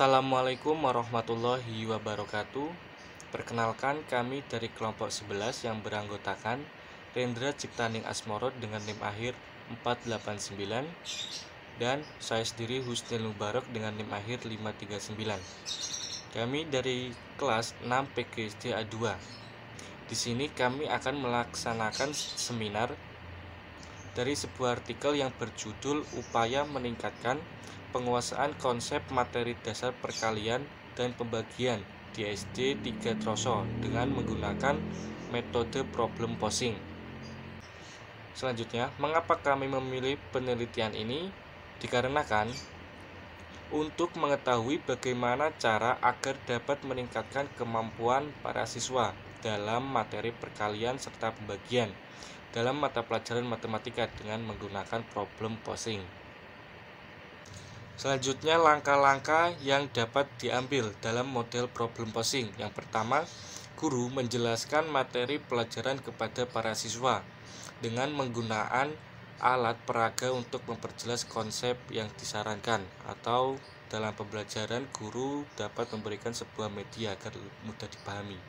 Assalamualaikum warahmatullahi wabarakatuh. Perkenalkan, kami dari kelompok 11 yang beranggotakan Rendra Ciptaning Asmoro dengan NIM akhir 489 dan saya sendiri Husnil Mubarak dengan NIM akhir 539. Kami dari kelas 6 PGSD A2. Di sini kami akan melaksanakan seminar dari sebuah artikel yang berjudul Upaya Meningkatkan Penguasaan Konsep Materi Dasar Perkalian dan Pembagian di SD 3 Troso dengan menggunakan metode problem posing. Selanjutnya, mengapa kami memilih penelitian ini? Dikarenakan untuk mengetahui bagaimana cara agar dapat meningkatkan kemampuan para siswa dalam materi perkalian serta pembagian dalam mata pelajaran matematika dengan menggunakan problem posing. Selanjutnya, langkah-langkah yang dapat diambil dalam model problem posing. Yang pertama, guru menjelaskan materi pelajaran kepada para siswa dengan menggunakan alat peraga untuk memperjelas konsep yang disarankan, atau dalam pembelajaran guru dapat memberikan sebuah media agar mudah dipahami.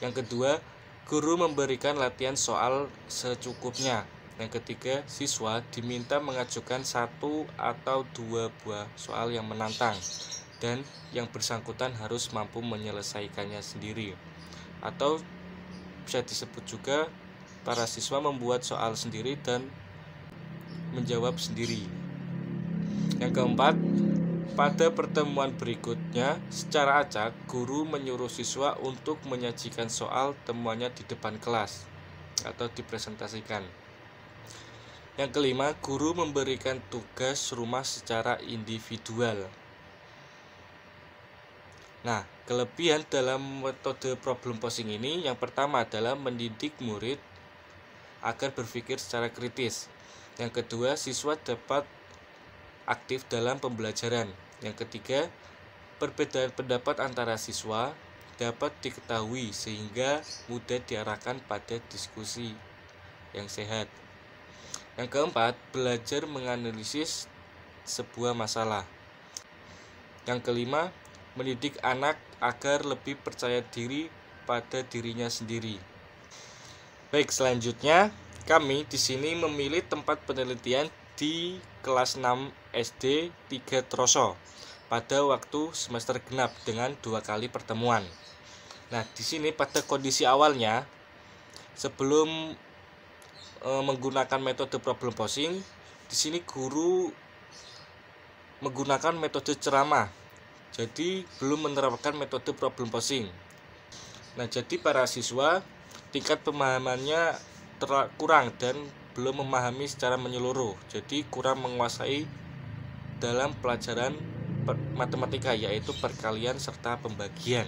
Yang kedua, guru memberikan latihan soal secukupnya. Yang ketiga, siswa diminta mengajukan 1 atau 2 buah soal yang menantang dan yang bersangkutan harus mampu menyelesaikannya sendiri. Atau bisa disebut juga para siswa membuat soal sendiri dan menjawab sendiri. Yang keempat, pada pertemuan berikutnya, secara acak, guru menyuruh siswa untuk menyajikan soal temuannya di depan kelas atau dipresentasikan. Yang kelima, guru memberikan tugas rumah secara individual. Nah, kelebihan dalam metode problem posing ini yang pertama adalah mendidik murid agar berpikir secara kritis. Yang kedua, siswa dapat aktif dalam pembelajaran. Yang ketiga, perbedaan pendapat antara siswa dapat diketahui sehingga mudah diarahkan pada diskusi yang sehat. Yang keempat, belajar menganalisis sebuah masalah. Yang kelima, mendidik anak agar lebih percaya diri pada dirinya sendiri. Baik, selanjutnya kami di sini memilih tempat penelitian di kelas 6 SD 3 Troso pada waktu semester genap dengan 2 kali pertemuan. Nah, di sini pada kondisi awalnya sebelum menggunakan metode problem posing, di sini guru menggunakan metode ceramah. Jadi belum menerapkan metode problem posing. Nah, jadi para siswa tingkat pemahamannya kurang dan belum memahami secara menyeluruh. Jadi kurang menguasai dalam pelajaran matematika, yaitu perkalian serta pembagian.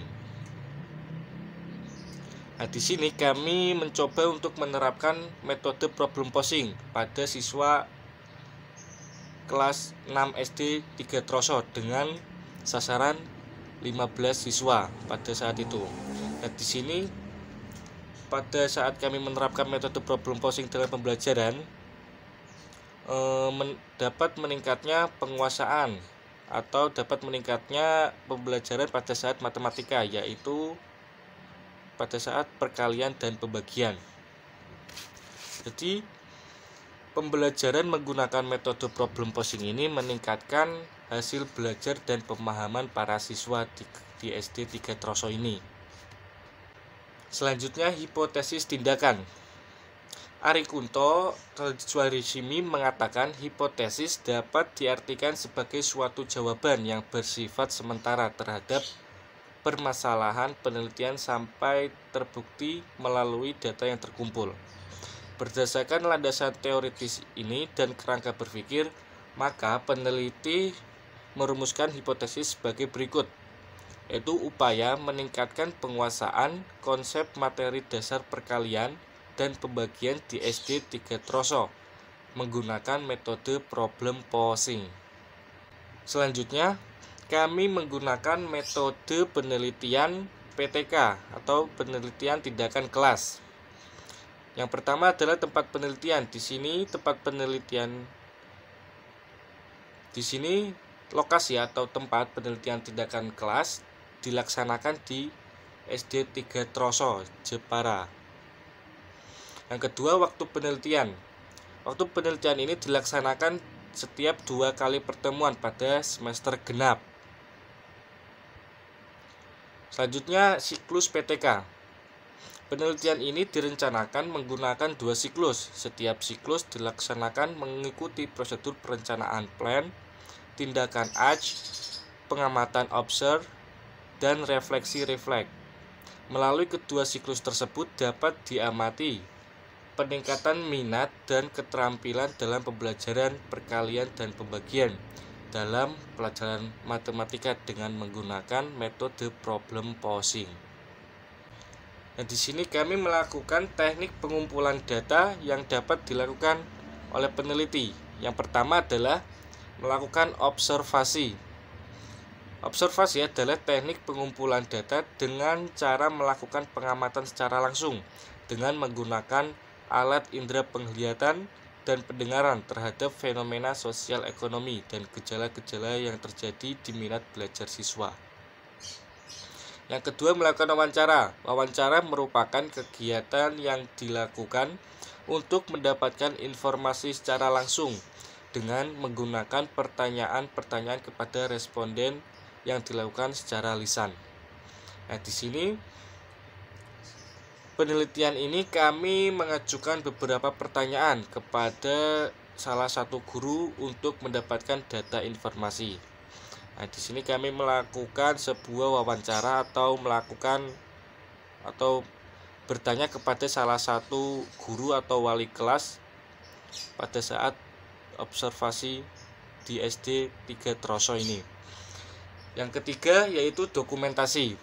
Nah, di sini kami mencoba untuk menerapkan metode problem posing pada siswa kelas 6 SD 3 Troso dengan sasaran 15 siswa pada saat itu. Nah, di sini pada saat kami menerapkan metode problem posing dalam pembelajaran dapat meningkatnya penguasaan atau dapat meningkatnya pembelajaran pada saat matematika, yaitu pada saat perkalian dan pembagian. Jadi pembelajaran menggunakan metode problem posing ini meningkatkan hasil belajar dan pemahaman para siswa di SD 3 Troso ini. Selanjutnya, hipotesis tindakan. Ari Kunto Suarisimi mengatakan hipotesis dapat diartikan sebagai suatu jawaban yang bersifat sementara terhadap permasalahan penelitian sampai terbukti melalui data yang terkumpul. Berdasarkan landasan teoritis ini dan kerangka berpikir, maka peneliti merumuskan hipotesis sebagai berikut, yaitu upaya meningkatkan penguasaan konsep materi dasar perkalian dan pembagian di SD 3 Troso menggunakan metode problem posing. Selanjutnya, kami menggunakan metode penelitian PTK atau penelitian tindakan kelas. Yang pertama adalah tempat penelitian. Di sini lokasi atau tempat penelitian tindakan kelas dilaksanakan di SD 3 Troso, Jepara. Yang kedua, waktu penelitian. Waktu penelitian ini dilaksanakan setiap 2 kali pertemuan pada semester genap. Selanjutnya, siklus PTK. Penelitian ini direncanakan menggunakan 2 siklus. Setiap siklus dilaksanakan mengikuti prosedur perencanaan plan, tindakan ACH, pengamatan observe, dan refleksi refleks. Melalui kedua siklus tersebut dapat diamati peningkatan minat dan keterampilan dalam pembelajaran perkalian dan pembagian dalam pelajaran matematika dengan menggunakan metode problem posing. Nah, di sini kami melakukan teknik pengumpulan data yang dapat dilakukan oleh peneliti. Yang pertama adalah melakukan observasi. Observasi adalah teknik pengumpulan data dengan cara melakukan pengamatan secara langsung dengan menggunakan alat indera penglihatan dan pendengaran terhadap fenomena sosial ekonomi dan gejala-gejala yang terjadi di minat belajar siswa. Yang kedua, melakukan wawancara. Wawancara merupakan kegiatan yang dilakukan untuk mendapatkan informasi secara langsung dengan menggunakan pertanyaan-pertanyaan kepada responden yang dilakukan secara lisan. Nah, di sini penelitian ini kami mengajukan beberapa pertanyaan kepada salah satu guru untuk mendapatkan data informasi. Nah, di sini kami melakukan sebuah wawancara atau bertanya kepada salah satu guru atau wali kelas pada saat observasi di SD 3 Troso ini. Yang ketiga yaitu dokumentasi.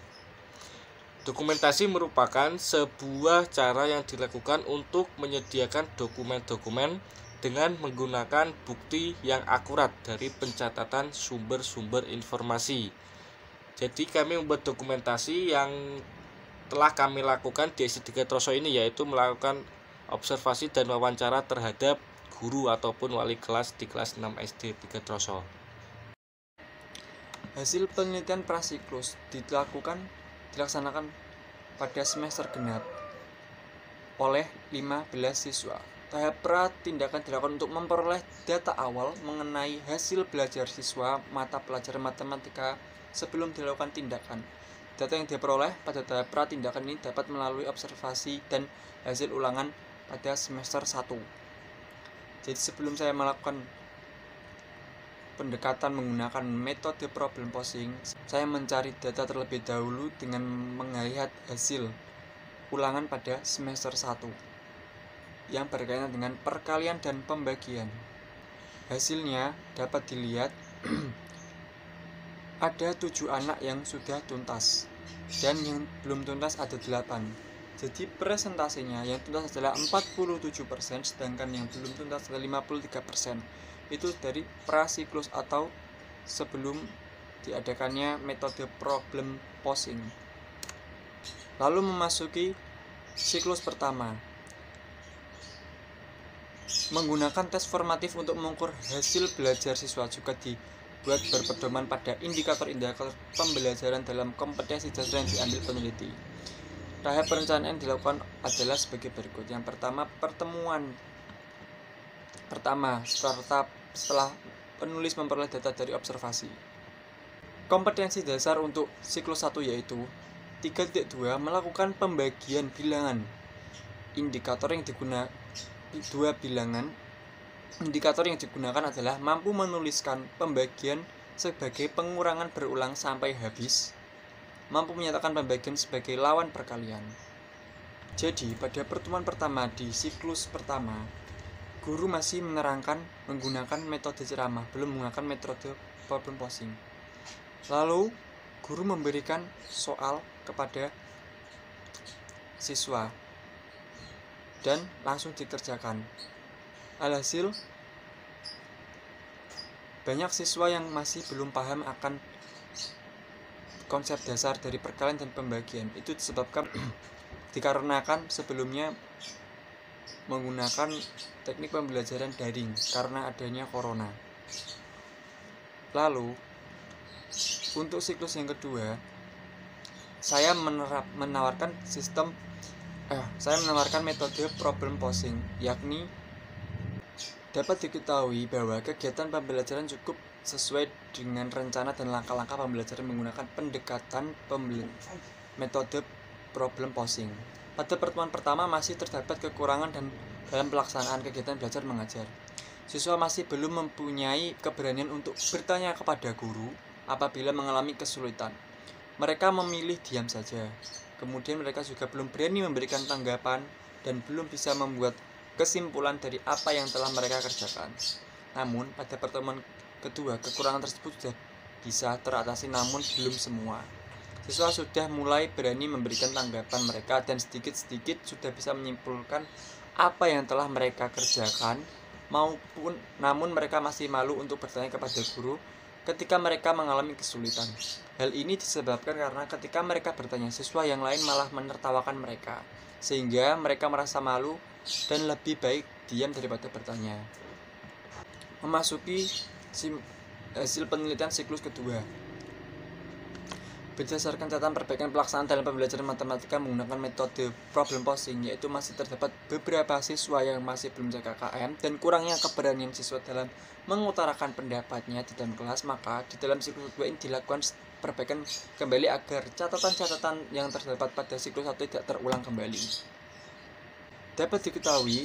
Dokumentasi merupakan sebuah cara yang dilakukan untuk menyediakan dokumen-dokumen dengan menggunakan bukti yang akurat dari pencatatan sumber-sumber informasi. Jadi kami membuat dokumentasi yang telah kami lakukan di SD 3 Troso ini, yaitu melakukan observasi dan wawancara terhadap guru ataupun wali kelas di kelas 6 SD 3 Troso. Hasil penelitian prasiklus dilaksanakan pada semester genap oleh 15 siswa. Tahap pra tindakan dilakukan untuk memperoleh data awal mengenai hasil belajar siswa mata pelajaran matematika sebelum dilakukan tindakan. Data yang diperoleh pada tahap pra tindakan ini dapat melalui observasi dan hasil ulangan pada semester 1. Jadi sebelum saya melakukan pendekatan menggunakan metode problem posing, saya mencari data terlebih dahulu dengan melihat hasil ulangan pada semester 1 yang berkaitan dengan perkalian dan pembagian. Hasilnya dapat dilihat ada 7 anak yang sudah tuntas dan yang belum tuntas ada 8. Jadi presentasinya yang tuntas adalah 47%, sedangkan yang belum tuntas adalah 53%. Itu dari prasiklus atau sebelum diadakannya metode problem posing. Lalu memasuki siklus pertama, menggunakan tes formatif untuk mengukur hasil belajar siswa juga dibuat berpedoman pada indikator-indikator pembelajaran dalam kompetensi dasar yang diambil peneliti. Tahap perencanaan dilakukan adalah sebagai berikut. Yang pertama, pertemuan pertama setelah penulis memperoleh data dari observasi. Kompetensi dasar untuk siklus 1 yaitu 3.2 melakukan pembagian bilangan. Indikator yang digunakan adalah mampu menuliskan pembagian sebagai pengurangan berulang sampai habis, mampu menyatakan pembagian sebagai lawan perkalian. Jadi pada pertemuan pertama di siklus pertama, guru masih menerangkan menggunakan metode ceramah, belum menggunakan metode problem posing. Lalu guru memberikan soal kepada siswa dan langsung dikerjakan. Alhasil banyak siswa yang masih belum paham akan konsep dasar dari perkalian dan pembagian. Itu disebabkan dikarenakan sebelumnya menggunakan teknik pembelajaran daring karena adanya corona. Lalu untuk siklus yang kedua, saya menawarkan metode problem posing, yakni dapat diketahui bahwa kegiatan pembelajaran cukup sesuai dengan rencana dan langkah-langkah pembelajaran menggunakan pendekatan metode problem posing. Pada pertemuan pertama masih terdapat kekurangan dalam pelaksanaan kegiatan belajar mengajar. Siswa masih belum mempunyai keberanian untuk bertanya kepada guru apabila mengalami kesulitan. Mereka memilih diam saja. Kemudian mereka juga belum berani memberikan tanggapan dan belum bisa membuat kesimpulan dari apa yang telah mereka kerjakan. Namun, pada pertemuan kedua, kekurangan tersebut sudah bisa teratasi, namun belum semua. Siswa sudah mulai berani memberikan tanggapan mereka dan sedikit-sedikit sudah bisa menyimpulkan apa yang telah mereka kerjakan, namun mereka masih malu untuk bertanya kepada guru ketika mereka mengalami kesulitan. Hal ini disebabkan karena ketika mereka bertanya, siswa yang lain malah menertawakan mereka, sehingga mereka merasa malu dan lebih baik diam daripada bertanya. Memasuki hasil penelitian siklus kedua. Berdasarkan catatan perbaikan pelaksanaan dalam pembelajaran matematika menggunakan metode problem posing, yaitu masih terdapat beberapa siswa yang masih belum menjaga KKM dan kurangnya keberanian siswa dalam mengutarakan pendapatnya di dalam kelas, maka di dalam siklus kedua ini dilakukan perbaikan kembali agar catatan-catatan yang terdapat pada siklus 1 tidak terulang kembali. Dapat diketahui,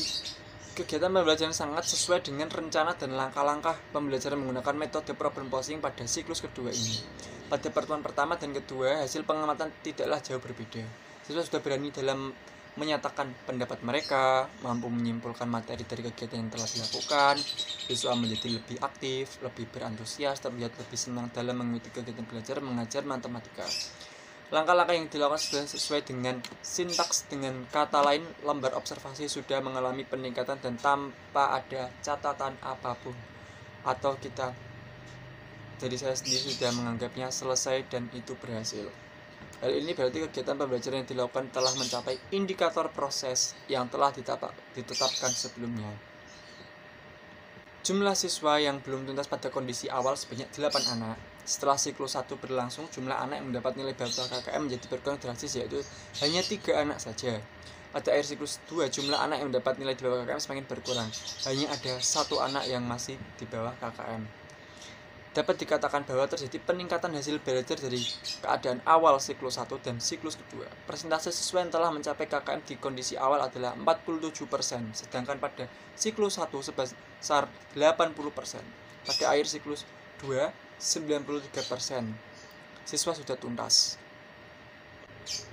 kegiatan pembelajaran sangat sesuai dengan rencana dan langkah-langkah pembelajaran menggunakan metode problem posing pada siklus kedua ini. Pada pertemuan pertama dan kedua, hasil pengamatan tidaklah jauh berbeda. Siswa sudah berani dalam menyatakan pendapat mereka, mampu menyimpulkan materi dari kegiatan yang telah dilakukan, siswa menjadi lebih aktif, lebih berantusias, terlihat lebih senang dalam mengikuti kegiatan belajar mengajar matematika. Langkah-langkah yang dilakukan sudah sesuai dengan sintaks, dengan kata lain, lembar observasi sudah mengalami peningkatan dan tanpa ada catatan apapun. Atau dari saya sendiri sudah menganggapnya selesai dan itu berhasil. Hal ini berarti kegiatan pembelajaran yang dilakukan telah mencapai indikator proses yang telah ditetapkan sebelumnya. Jumlah siswa yang belum tuntas pada kondisi awal sebanyak 8 anak. Setelah siklus 1 berlangsung, jumlah anak yang mendapat nilai bawah KKM menjadi berkurang drastis, yaitu hanya 3 anak saja. Pada akhir siklus 2, jumlah anak yang mendapat nilai di bawah KKM semakin berkurang. Hanya ada 1 anak yang masih di bawah KKM. Dapat dikatakan bahwa terjadi peningkatan hasil belajar dari keadaan awal siklus 1 dan siklus kedua. Persentase siswa yang telah mencapai KKM di kondisi awal adalah 47%, sedangkan pada siklus 1 sebesar 80%. Pada akhir siklus 2, 93% siswa sudah tuntas.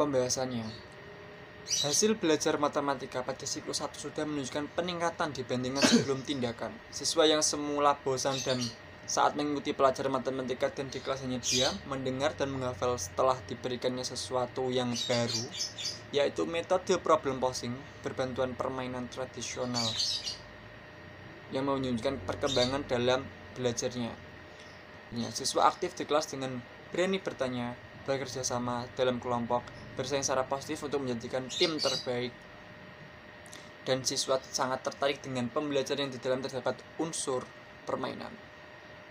Pembahasannya, hasil belajar matematika pada siklus 1 sudah menunjukkan peningkatan dibandingkan sebelum tindakan. Siswa yang semula bosan dan saat mengikuti pelajaran matematika dan di kelas hanya diam, mendengar dan menghafal setelah diberikannya sesuatu yang baru, yaitu metode problem posing berbantuan permainan tradisional yang menunjukkan perkembangan dalam belajarnya. Siswa aktif di kelas dengan berani bertanya, bekerja sama dalam kelompok, bersaing secara positif untuk menjadikan tim terbaik, dan siswa sangat tertarik dengan pembelajaran yang di dalam terdapat unsur permainan.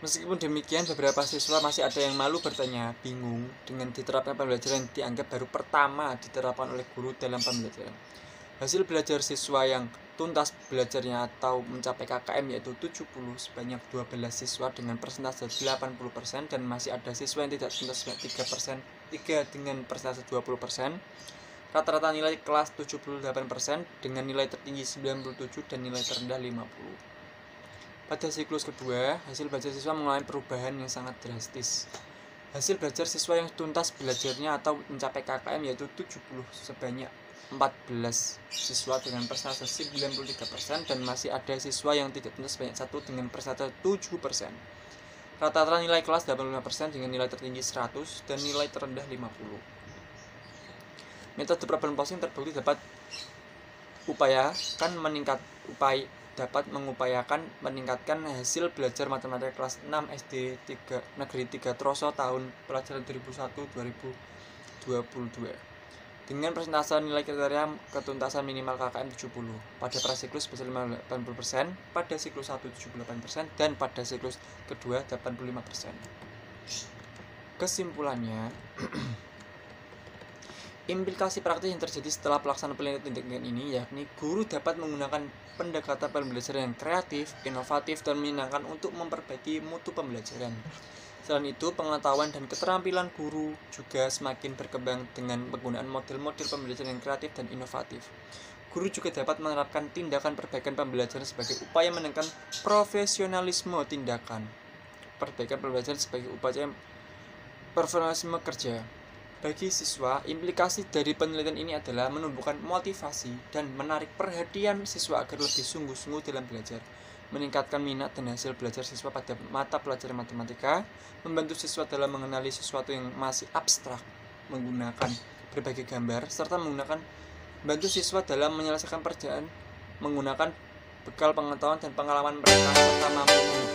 Meskipun demikian, beberapa siswa masih ada yang malu bertanya, bingung dengan diterapkan pembelajaran yang dianggap baru pertama diterapkan oleh guru dalam pembelajaran. Hasil belajar siswa yang tuntas belajarnya atau mencapai KKM yaitu 70, sebanyak 12 siswa dengan persentase 80%, dan masih ada siswa yang tidak tuntas sebanyak 3 dengan persentase 20%. Rata-rata nilai kelas 78% dengan nilai tertinggi 97 dan nilai terendah 50. Pada siklus kedua, hasil belajar siswa mengalami perubahan yang sangat drastis. Hasil belajar siswa yang tuntas belajarnya atau mencapai KKM yaitu 70, sebanyak 14 siswa dengan persentase 93%, dan masih ada siswa yang tidak tuntas sebanyak 1 dengan persentase 7%. Rata-rata nilai kelas 85% dengan nilai tertinggi 100 dan nilai terendah 50. Metode problem posing terbukti dapat meningkatkan hasil belajar matematika kelas 6 SD Negeri 3 Troso tahun pelajaran 2001-2022. dengan persentase nilai kriteria ketuntasan minimal KKM 70 pada prasiklus sebesar 80%, pada siklus 1 78%, dan pada siklus kedua 85%. Kesimpulannya, implikasi praktis yang terjadi setelah pelaksanaan penelitian ini yakni guru dapat menggunakan pendekatan pembelajaran yang kreatif, inovatif, dan menyenangkan untuk memperbaiki mutu pembelajaran. Selain itu, pengetahuan dan keterampilan guru juga semakin berkembang dengan penggunaan model-model pembelajaran yang kreatif dan inovatif. Guru juga dapat menerapkan tindakan perbaikan pembelajaran sebagai upaya menekan profesionalisme tindakan. Perbaikan pembelajaran sebagai upaya profesionalisme kerja. Bagi siswa, implikasi dari penelitian ini adalah menumbuhkan motivasi dan menarik perhatian siswa agar lebih sungguh-sungguh dalam belajar, meningkatkan minat dan hasil belajar siswa pada mata pelajaran matematika, membantu siswa dalam mengenali sesuatu yang masih abstrak menggunakan berbagai gambar, serta membantu siswa dalam menyelesaikan pekerjaan menggunakan bekal pengetahuan dan pengalaman mereka serta mampu